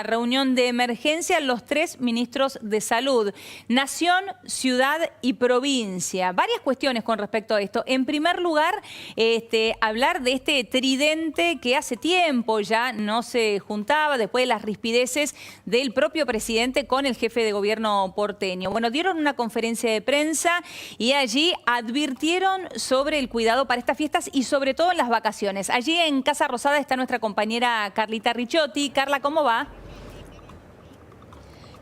una reunión de emergencia los 3 ministros de salud, nación, ciudad y provincia. Varias cuestiones con respecto a esto. En primer lugar, hablar de este tridente que hace tiempo ya no se juntaba después de las rispideces del propio presidente con el jefe de gobierno porteño. Bueno, dieron una conferencia de prensa y allí advirtieron sobre el cuidado para estas fiestas y sobre todo en las vacaciones. Allí en Casa Rosada está nuestra compañera Carlita Ricciotti. Carla, ¿cómo va?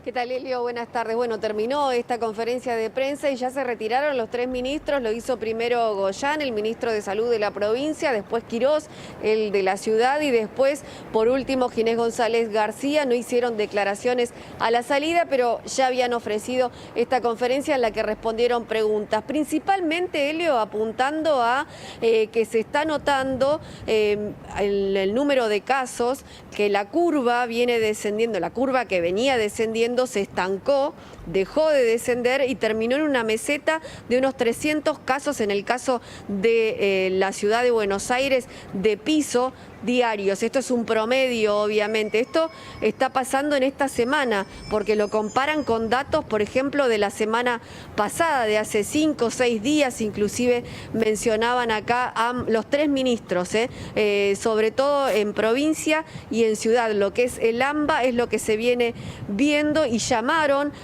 ¿Qué tal, Elio? Buenas tardes. Bueno, terminó esta conferencia de prensa y ya se retiraron los 3 ministros. Lo hizo primero Goyán, el ministro de Salud de la provincia, después Quirós, el de la ciudad, y después, por último, Ginés González García. No hicieron declaraciones a la salida, pero ya habían ofrecido esta conferencia en la que respondieron preguntas. Principalmente, Elio, apuntando a que se está notando el número de casos, que la curva viene descendiendo, la curva que venía descendiendo se estancó, dejó de descender y terminó en una meseta de unos 300 casos en el caso de la ciudad de Buenos Aires de piso diarios. Esto es un promedio, obviamente. Esto está pasando en esta semana, porque lo comparan con datos, por ejemplo, de la semana pasada, de hace 5 o 6 días, inclusive mencionaban acá a los 3 ministros, sobre todo en provincia y en ciudad. Lo que es el AMBA es lo que se viene viendo y llamaron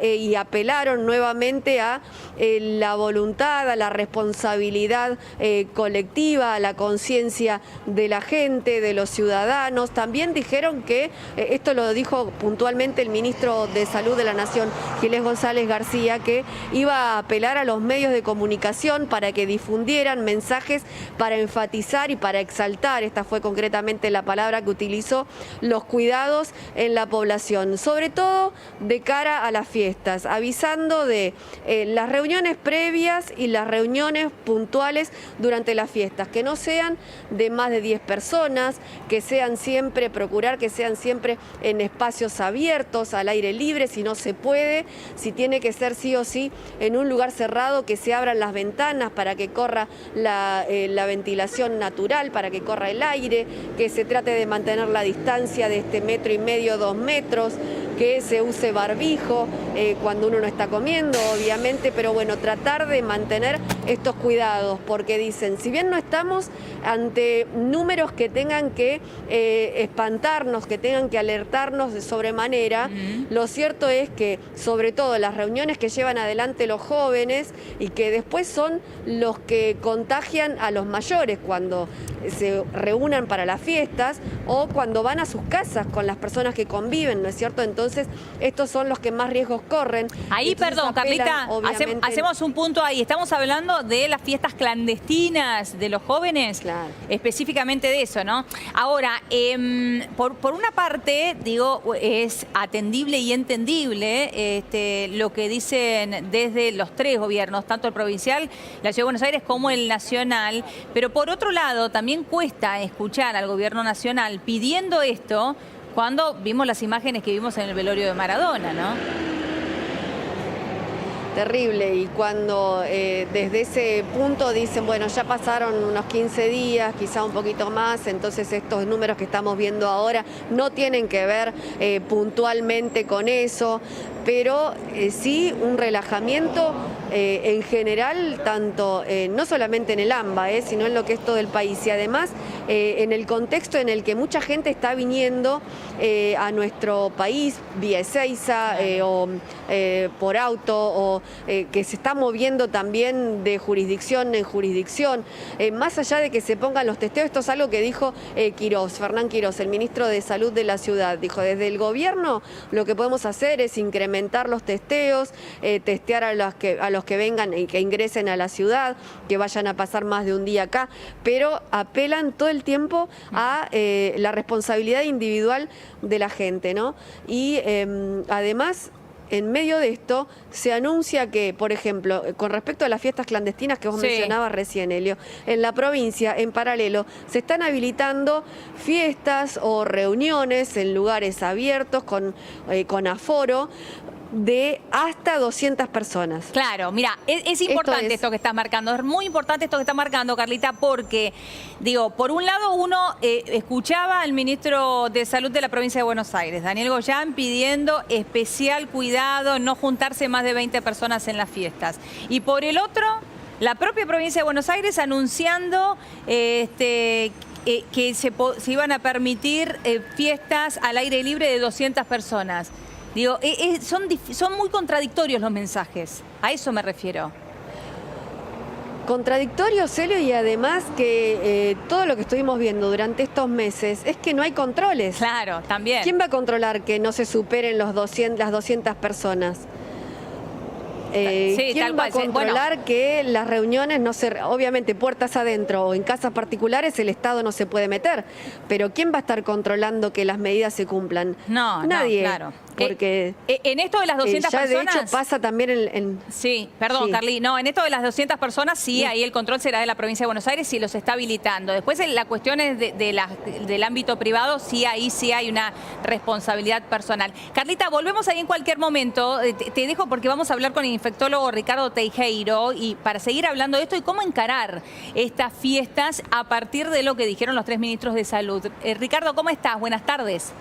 y apelaron nuevamente a la voluntad, a la responsabilidad colectiva, a la conciencia de la gente, de los ciudadanos. También dijeron que, esto lo dijo puntualmente el ministro de Salud de la Nación, Ginés González García, que iba a apelar a los medios de comunicación para que difundieran mensajes para enfatizar y para exaltar, esta fue concretamente la palabra que utilizó, los cuidados en la población, sobre todo de cara a las fiestas, avisando de las reuniones previas y las reuniones puntuales durante las fiestas, que no sean de más de 10 personas, que sean siempre, procurar que sean siempre en espacios abiertos, al aire libre, si no se puede, si tiene que ser sí o sí en un lugar cerrado, que se abran las ventanas para que corra la ventilación natural, para que corra el aire, que se trate de mantener la distancia de 1,5 metros, 2 metros, que se use barbijo cuando uno no está comiendo, obviamente, pero bueno, tratar de mantener estos cuidados, porque dicen, si bien no estamos ante números que tengan que espantarnos, que tengan que alertarnos de sobremanera, lo cierto es que, sobre todo, las reuniones que llevan adelante los jóvenes y que después son los que contagian a los mayores cuando se reúnan para las fiestas o cuando van a sus casas con las personas que conviven, ¿no es cierto? Entonces, estos son los que más riesgos corren. Ahí, perdón, Carlita, hacemos un punto ahí. Estamos hablando de las fiestas clandestinas de los jóvenes, claro, específicamente de eso, ¿no? Ahora, por una parte, digo, es atendible y entendible lo que dicen desde los 3 gobiernos, tanto el provincial, la Ciudad de Buenos Aires, como el nacional, pero por otro lado, también cuesta escuchar al gobierno nacional pidiendo esto cuando vimos las imágenes que vimos en el velorio de Maradona, ¿no? Terrible, y cuando desde ese punto dicen, bueno, ya pasaron unos 15 días, quizá un poquito más, entonces estos números que estamos viendo ahora no tienen que ver puntualmente con eso, pero sí un relajamiento en general, tanto no solamente en el AMBA, sino en lo que es todo el país, y además en el contexto en el que mucha gente está viniendo a nuestro país vía Ezeiza o por auto, o que se está moviendo también de jurisdicción en jurisdicción, más allá de que se pongan los testeos. Esto es algo que dijo Fernán Quirós, el ministro de Salud de la ciudad, dijo, desde el gobierno lo que podemos hacer es incrementar los testeos, testear a los que vengan y que ingresen a la ciudad, que vayan a pasar más de un día acá, pero apelan todo el tiempo a la responsabilidad individual de la gente, ¿no? Y además, en medio de esto, se anuncia que, por ejemplo, con respecto a las fiestas clandestinas que vos mencionabas recién, Elio, en la provincia, en paralelo, se están habilitando fiestas o reuniones en lugares abiertos con aforo, de hasta 200 personas. Claro, mira, es importante esto que estás marcando, es muy importante esto que estás marcando, Carlita, porque, digo, por un lado uno escuchaba al ministro de Salud de la provincia de Buenos Aires, Daniel Goyán, pidiendo especial cuidado, no juntarse más de 20 personas en las fiestas. Y por el otro, la propia provincia de Buenos Aires anunciando que se iban a permitir fiestas al aire libre de 200 personas. Digo, son muy contradictorios los mensajes, a eso me refiero. Contradictorio, Celio, y además que todo lo que estuvimos viendo durante estos meses es que no hay controles. Claro, también. ¿Quién va a controlar que no se superen las 200 personas? Sí, ¿Quién va a controlar que las reuniones no se... Obviamente, puertas adentro o en casas particulares el Estado no se puede meter, pero ¿quién va a estar controlando que las medidas se cumplan? Nadie, no, claro. Porque en esto de las 200 ya personas... de hecho pasa también en... Sí, perdón, sí. Carly. No, en esto de las 200 personas, sí, ahí el control será de la provincia de Buenos Aires y los está habilitando. Después, la cuestión es del ámbito privado, sí, ahí sí hay una responsabilidad personal. Carlita, volvemos ahí en cualquier momento. Te dejo porque vamos a hablar con el infectólogo Ricardo Teijeiro y para seguir hablando de esto y cómo encarar estas fiestas a partir de lo que dijeron los 3 ministros de Salud. Ricardo, ¿cómo estás? Buenas tardes.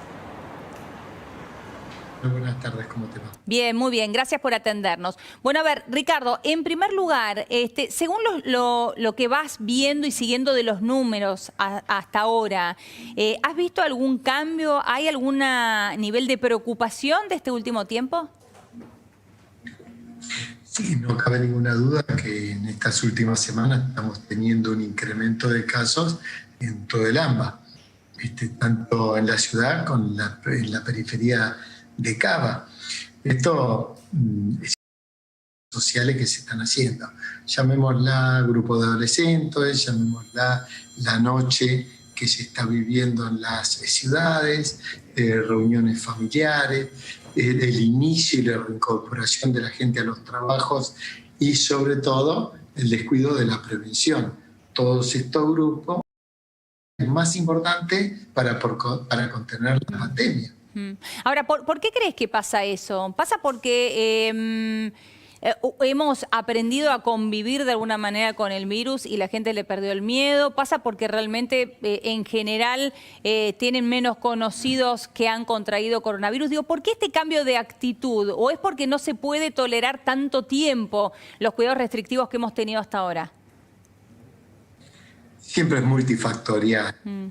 Buenas tardes, ¿cómo te va? Bien, muy bien, gracias por atendernos. Bueno, a ver, Ricardo, en primer lugar, según lo que vas viendo y siguiendo de los números hasta ahora, ¿has visto algún cambio? ¿Hay algún nivel de preocupación de este último tiempo? Sí, no cabe ninguna duda que en estas últimas semanas estamos teniendo un incremento de casos en todo el AMBA, tanto en la ciudad como en la periferia de Cava. Esto es sociales que se están haciendo. Llamémosla grupo de adolescentes, llamémosla la noche que se está viviendo en las ciudades, reuniones familiares, el inicio y la reincorporación de la gente a los trabajos y sobre todo el descuido de la prevención. Todos estos grupos es más importante para contener la pandemia. Ahora, ¿por qué crees que pasa eso? ¿Pasa porque hemos aprendido a convivir de alguna manera con el virus y la gente le perdió el miedo? ¿Pasa porque realmente en general tienen menos conocidos que han contraído coronavirus? Digo, ¿por qué este cambio de actitud? ¿O es porque no se puede tolerar tanto tiempo los cuidados restrictivos que hemos tenido hasta ahora? Siempre es multifactorial, no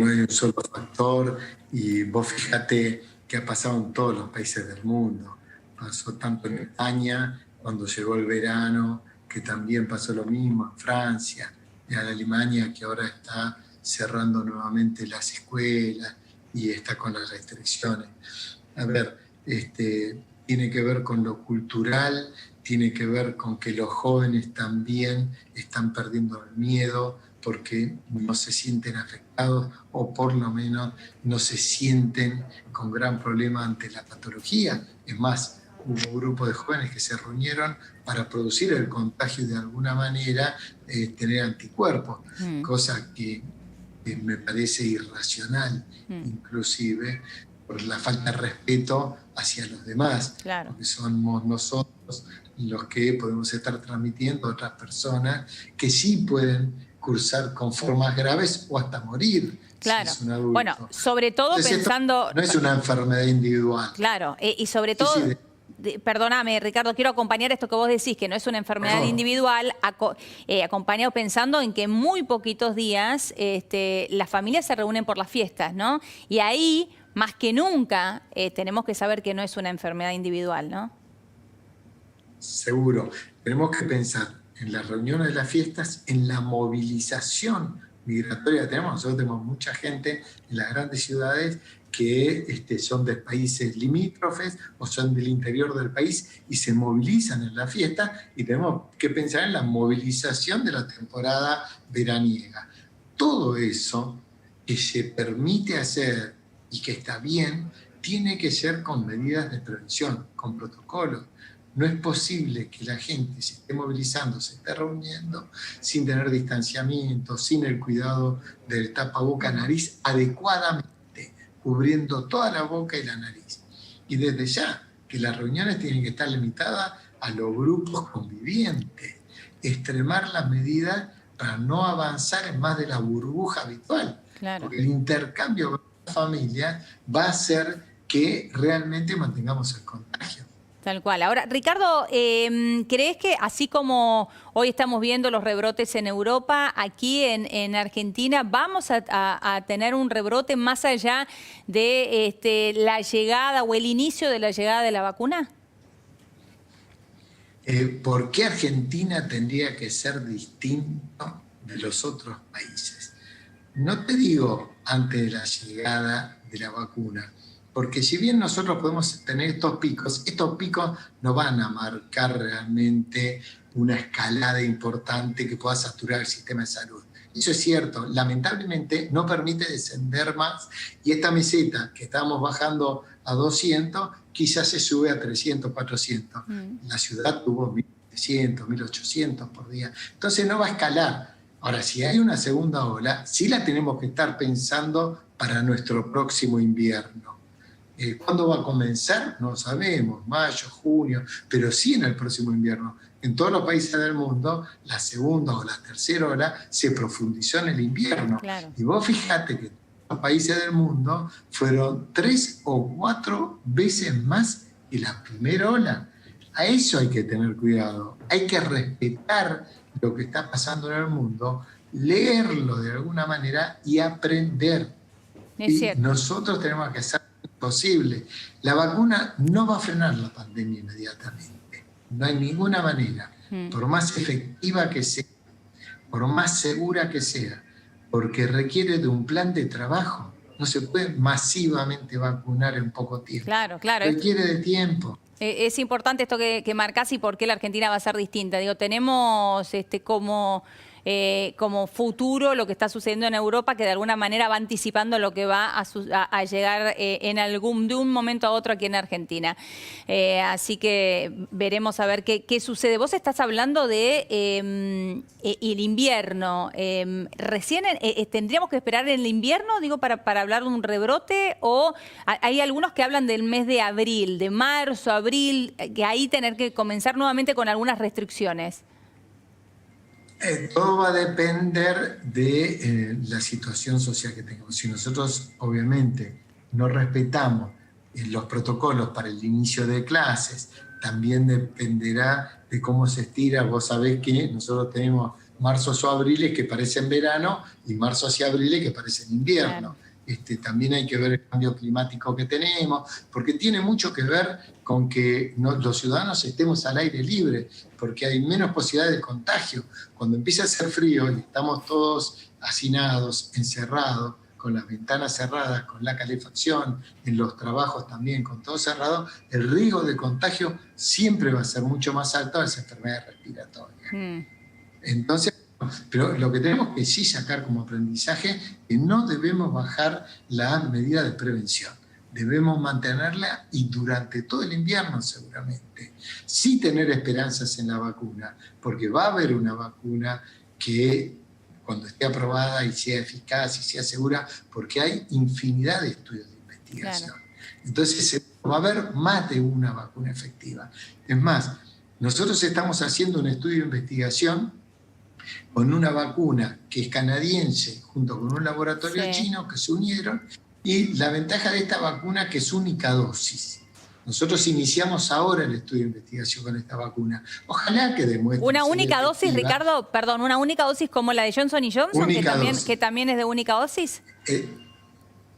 hay un solo factor y vos fíjate que ha pasado en todos los países del mundo. Pasó tanto en España cuando llegó el verano, que también pasó lo mismo en Francia, y en Alemania que ahora está cerrando nuevamente las escuelas y está con las restricciones. A ver, tiene que ver con lo cultural, tiene que ver con que los jóvenes también están perdiendo el miedo, porque no se sienten afectados o por lo menos no se sienten con gran problema ante la patología. Es más, hubo un grupo de jóvenes que se reunieron para producir el contagio y de alguna manera tener anticuerpos, cosa que me parece irracional, inclusive por la falta de respeto hacia los demás, claro. Porque somos nosotros los que podemos estar transmitiendo a otras personas que sí pueden cursar con formas graves o hasta morir. Claro. Si es un adulto. Bueno, sobre todo entonces, pensando... No es una enfermedad individual. Claro, y sobre todo... Perdóname, Ricardo, quiero acompañar esto que vos decís, que no es una enfermedad individual, acompañado pensando en que en muy poquitos días las familias se reúnen por las fiestas, ¿no? Y ahí, más que nunca, tenemos que saber que no es una enfermedad individual, ¿no? Seguro. Tenemos que pensar en las reuniones de las fiestas, en la movilización migratoria que tenemos. Nosotros tenemos mucha gente en las grandes ciudades que son de países limítrofes o son del interior del país y se movilizan en la fiesta, y tenemos que pensar en la movilización de la temporada veraniega. Todo eso que se permite hacer y que está bien, tiene que ser con medidas de prevención, con protocolos. No es posible que la gente se esté movilizando, se esté reuniendo sin tener distanciamiento, sin el cuidado del tapaboca-nariz adecuadamente, cubriendo toda la boca y la nariz. Y desde ya que las reuniones tienen que estar limitadas a los grupos convivientes, extremar las medidas para no avanzar en más de la burbuja habitual. Claro. Porque el intercambio con la familia va a hacer que realmente mantengamos el contagio. Tal cual. Ahora, Ricardo, ¿crees que así como hoy estamos viendo los rebrotes en Europa, aquí en Argentina vamos a tener un rebrote más allá de la llegada o el inicio de la llegada de la vacuna? ¿Por qué Argentina tendría que ser distinto de los otros países? No te digo antes de la llegada de la vacuna, porque si bien nosotros podemos tener estos picos no van a marcar realmente una escalada importante que pueda saturar el sistema de salud. Eso es cierto, lamentablemente no permite descender más y esta meseta que estábamos bajando a 200 quizás se sube a 300, 400. La ciudad tuvo 1.700, 1.800 por día, entonces no va a escalar. Ahora, si hay una segunda ola, sí la tenemos que estar pensando para nuestro próximo invierno. ¿Cuándo va a comenzar? No sabemos, mayo, junio, pero sí en el próximo invierno. En todos los países del mundo, la segunda o la tercera ola se profundizó en el invierno. Claro. Y vos fíjate que los países del mundo fueron 3 o 4 veces más que la primera ola. A eso hay que tener cuidado. Hay que respetar lo que está pasando en el mundo, leerlo de alguna manera y aprender. Es cierto. Nosotros tenemos que hacer posible. La vacuna no va a frenar la pandemia inmediatamente. No hay ninguna manera. Por más efectiva que sea, por más segura que sea, porque requiere de un plan de trabajo. No se puede masivamente vacunar en poco tiempo. Claro, claro. Requiere de tiempo. Es importante esto que marcás y por qué la Argentina va a ser distinta. Digo, tenemos como futuro lo que está sucediendo en Europa, que de alguna manera va anticipando lo que va a llegar de un momento a otro aquí en Argentina. Así que veremos a ver qué sucede. Vos estás hablando de el invierno. ¿Recién tendríamos que esperar en el invierno, digo, para hablar de un rebrote? ¿O hay algunos que hablan del mes de abril, de marzo, abril, que ahí tener que comenzar nuevamente con algunas restricciones? Todo va a depender de la situación social que tengamos. Si nosotros, obviamente, no respetamos los protocolos para el inicio de clases, también dependerá de cómo se estira. Vos sabés que nosotros tenemos marzos o abriles que parecen verano y marzos y abriles que parecen invierno. Claro. También hay que ver el cambio climático que tenemos, porque tiene mucho que ver con que los ciudadanos estemos al aire libre, porque hay menos posibilidades de contagio. Cuando empieza a hacer frío y estamos todos hacinados, encerrados, con las ventanas cerradas, con la calefacción, en los trabajos también, con todo cerrado, el riesgo de contagio siempre va a ser mucho más alto a las enfermedades respiratorias. Entonces, pero lo que tenemos que sí sacar como aprendizaje es que no debemos bajar la medida de prevención. Debemos mantenerla y durante todo el invierno seguramente. Sí tener esperanzas en la vacuna, porque va a haber una vacuna que cuando esté aprobada y sea eficaz y sea segura, porque hay infinidad de estudios de investigación. Claro. Entonces va a haber más de una vacuna efectiva. Es más, nosotros estamos haciendo un estudio de investigación con una vacuna que es canadiense junto con un laboratorio chino que se unieron, y la ventaja de esta vacuna que es única dosis. Nosotros iniciamos ahora el estudio de investigación con esta vacuna. Ojalá que demuestre. ¿Una única dosis, Ricardo? Perdón, ¿una única dosis como la de Johnson & Johnson, que también es de única dosis?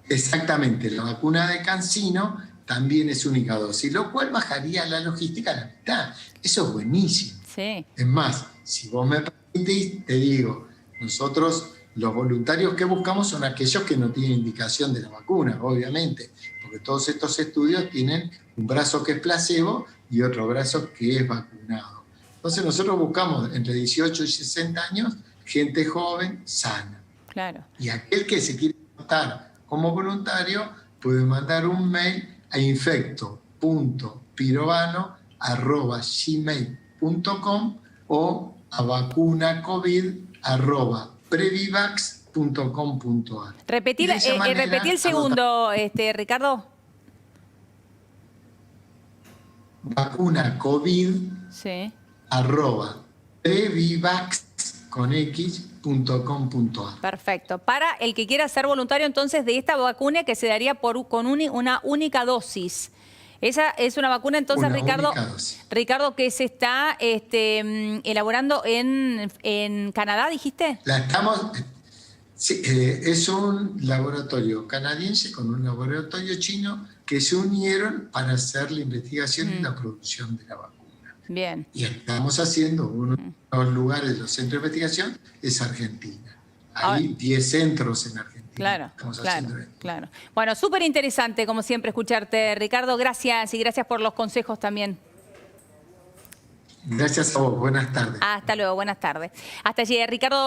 Exactamente, la vacuna de CanSino también es única dosis, lo cual bajaría la logística a la mitad. Eso es buenísimo. Sí. Es más, si vos me permitís, te digo, nosotros los voluntarios que buscamos son aquellos que no tienen indicación de la vacuna, obviamente, porque todos estos estudios tienen un brazo que es placebo y otro brazo que es vacunado. Entonces nosotros buscamos entre 18 y 60 años gente joven, sana. Claro. Y aquel que se quiere anotar como voluntario puede mandar un mail a infecto.pirovano@gmail.com o a vacunacovid@previvax.com.ar. Repetí el segundo, Ricardo. vacuna COVID Sí. @previvax.com.ar. Perfecto. Para el que quiera ser voluntario entonces de esta vacuna que se daría con una única dosis. Esa es una vacuna entonces, Una Ricardo, única dosis. Ricardo, que se está elaborando en Canadá, ¿dijiste? La estamos, sí, es un laboratorio canadiense con un laboratorio chino que se unieron para hacer la investigación y la producción de la vacuna. Bien. Y estamos haciendo uno de los lugares, los centros de investigación, es Argentina. Hay 10 centros en Argentina. Claro, Estamos claro, haciendo esto. claro. Bueno, súper interesante, como siempre, escucharte, Ricardo. Gracias y gracias por los consejos también. Gracias a vos. Buenas tardes. Hasta luego, buenas tardes. Hasta allí, Ricardo.